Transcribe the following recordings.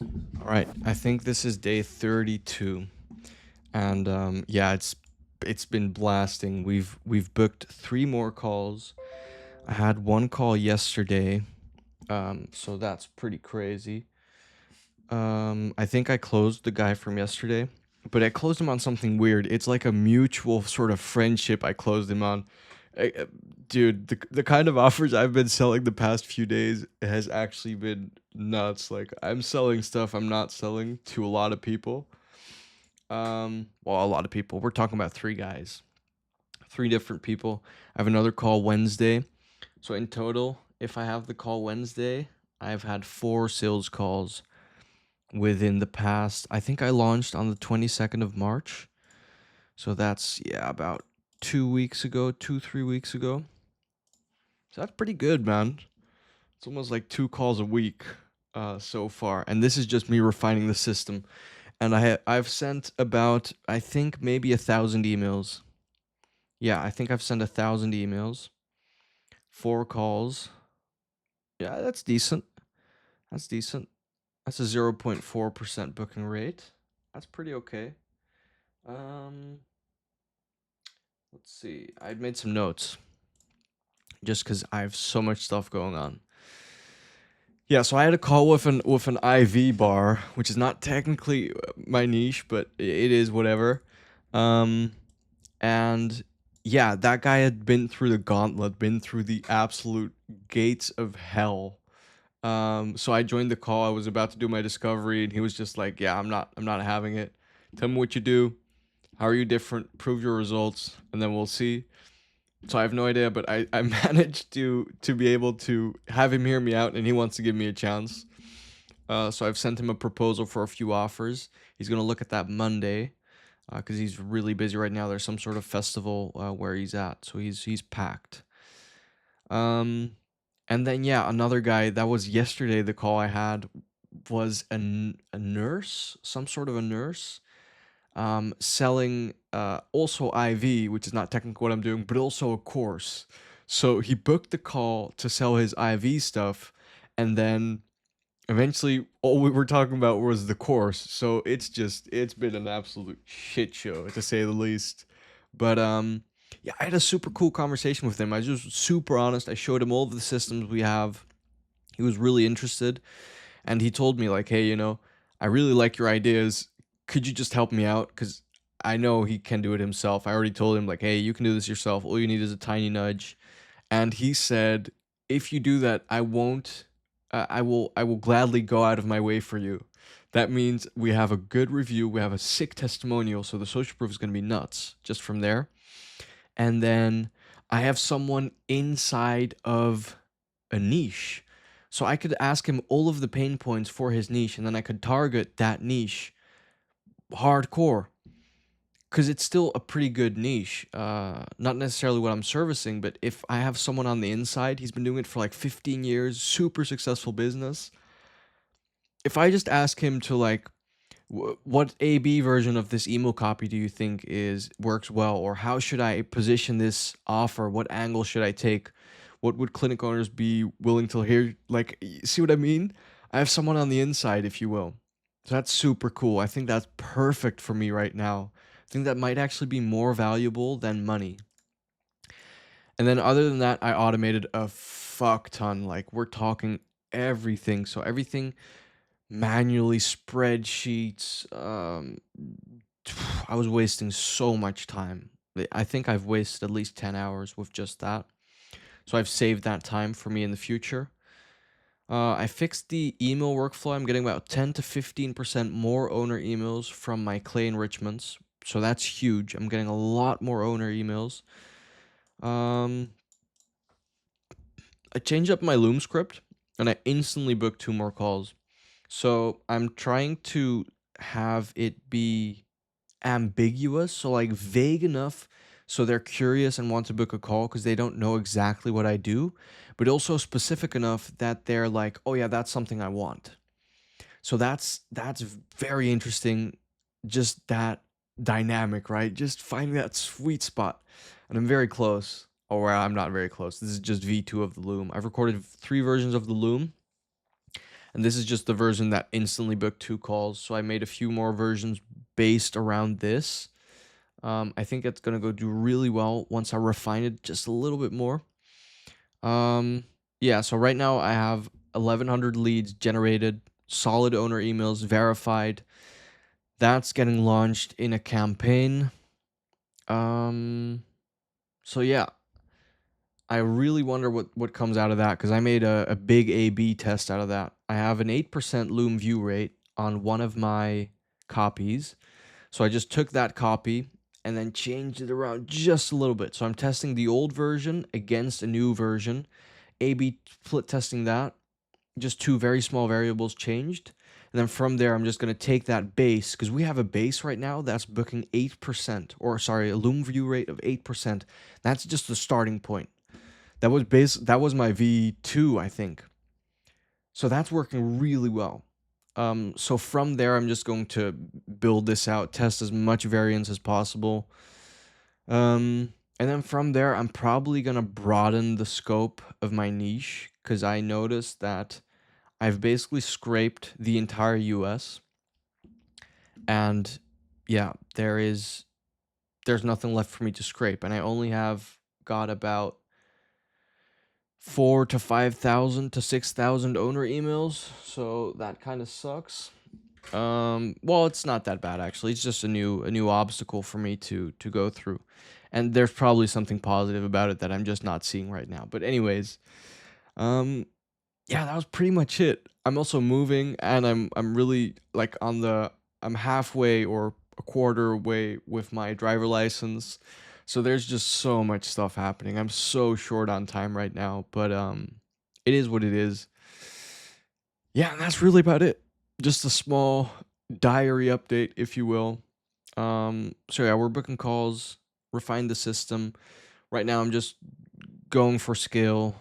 All right, I think this is day 32, and yeah, it's been blasting. We've booked three more calls. I had one call yesterday, so that's pretty crazy. I think I closed the guy from yesterday, but I closed him on something weird. It's like a mutual sort of friendship I closed him on. I, uh, Dude, the kind of offers I've been selling the past few days has actually been nuts. Like I'm selling stuff I'm not selling to a lot of people. Well, a lot of people. We're talking about three guys, three different people. I have another call Wednesday. So in total, if I have the call Wednesday, I've had four sales calls within the past. I think I launched on the 22nd of March. So that's, yeah, about 2 weeks ago, 3 weeks ago. So that's pretty good, man. It's almost like two calls a week so far. And this is just me refining the system. And I've sent about, I think, maybe 1,000 emails. Yeah, I think I've sent 1,000 emails, four calls. Yeah, that's decent. That's decent. That's a 0.4% booking rate. That's pretty okay. Um, let's see. I made some notes just because I have so much stuff going on. Yeah, so I had a call with an IV bar, which is not technically my niche, but it is whatever. Um, and yeah, that guy had been through the gauntlet, been through the absolute gates of hell. So I joined the call. I was about to do my discovery, and he was just like, "Yeah, I'm not having it. Tell me what you do. How are you different? Prove your results, and then we'll see." So I have no idea, but I managed to be able to have him hear me out, and he wants to give me a chance. So I've sent him a proposal for a few offers. He's gonna look at that Monday, because he's really busy right now. There's some sort of festival where he's at, so he's packed. Um, and then yeah, another guy that was yesterday. The call I had was a nurse, some sort of a nurse, selling also IV, which is not technically what I'm doing, but also a course. So he booked the call to sell his IV stuff, and then eventually all we were talking about was the course. So it's been an absolute shit show to say the least. But yeah, I had a super cool conversation with him. I was just super honest. I showed him all of the systems we have. He was really interested, and he told me like, "Hey, I really like your ideas. Could you just help me out? Cuz I know he can do it himself." I already told him like, "Hey, you can do this yourself. All you need is a tiny nudge." And he said, "If you do that, I will gladly go out of my way for you." That means we have a good review, we have a sick testimonial, so the social proof is going to be nuts just from there. And then I have someone inside of a niche. So I could ask him all of the pain points for his niche, and then I could target that niche hardcore, because it's still a pretty good niche. Not necessarily what I'm servicing, but if I have someone on the inside, he's been doing it for like 15 years, super successful business. If I just ask him to like, what AB version of this email copy do you think is works well, or how should I position this offer? What angle should I take? What would clinic owners be willing to hear? Like, see what I mean? I have someone on the inside, if you will. So that's super cool. I think that's perfect for me right now. I think that might actually be more valuable than money. And then other than that, I automated a fuck ton. Like we're talking everything. So everything manually, spreadsheets. I was wasting so much time. I think I've wasted at least 10 hours with just that. So I've saved that time for me in the future. I fixed the email workflow. I'm getting about 10 to 15% more owner emails from my clay enrichments. So that's huge. I'm getting a lot more owner emails. Um, I changed up my Loom script, and I instantly booked two more calls. So I'm trying to have it be ambiguous, so like vague enough so they're curious and want to book a call because they don't know exactly what I do, but also specific enough that they're like, "Oh yeah, that's something I want." So that's very interesting, just that dynamic, right? Just finding that sweet spot. And I'm very close. Or I'm not very close. This is just V2 of the Loom. I've recorded 3 versions of the Loom, and this is just the version that instantly booked 2 calls. So I made a few more versions based around this. I think it's gonna go do really well once I refine it just a little bit more. Um, yeah, so right now I have 1,100 leads generated, solid owner emails verified. That's getting launched in a campaign. Um, so yeah, I really wonder what comes out of that because I made a big A/B test out of that. I have an 8% Loom view rate on one of my copies. So I just took that copy and then changed it around just a little bit. So I'm testing the old version against a new version, A/B split testing that, just two very small variables changed. And then from there, I'm just going to take that base because we have a base right now that's booking 8%, or sorry, a Loom view rate of 8%. That's just the starting point. That was my V2, I think. So that's working really well. So from there, I'm just going to build this out, test as much variance as possible. And then from there, I'm probably gonna broaden the scope of my niche because I noticed that I've basically scraped the entire US, and yeah, there's nothing left for me to scrape, and I only have got about 4 to 5,000 to 6,000 owner emails, so that kind of sucks. Well, it's not that bad actually. It's just a new obstacle for me to go through. And there's probably something positive about it that I'm just not seeing right now. But anyways, um yeah, that was pretty much it. I'm also moving and I'm really like I'm halfway or a quarter way with my driver license. So there's just so much stuff happening. I'm so short on time right now, but it is what it is. Yeah, and that's really about it. Just a small diary update, if you will. So yeah, we're booking calls, refine the system. Right now I'm just going for scale.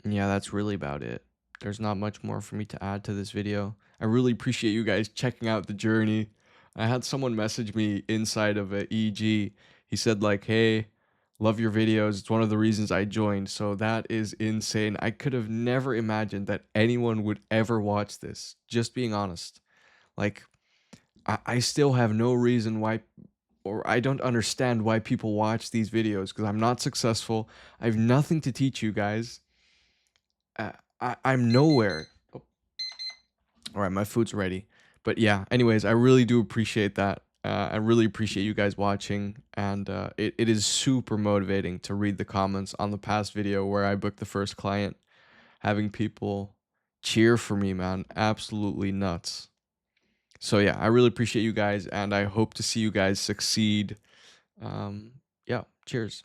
Yeah, that's really about it. There's not much more for me to add to this video. I really appreciate you guys checking out the journey. I had someone message me inside of a EG. He said like, "Hey, love your videos. It's one of the reasons I joined." So that is insane. I could have never imagined that anyone would ever watch this. Just being honest. Like I still have no reason why, or I don't understand why people watch these videos because I'm not successful. I have nothing to teach you guys. I'm nowhere. Oh, all right, my food's ready. But yeah, anyways, I really do appreciate that. I really appreciate you guys watching, and it is super motivating to read the comments on the past video where I booked the first client. Having people cheer for me, man, absolutely nuts. So yeah, I really appreciate you guys, and I hope to see you guys succeed. Yeah, cheers.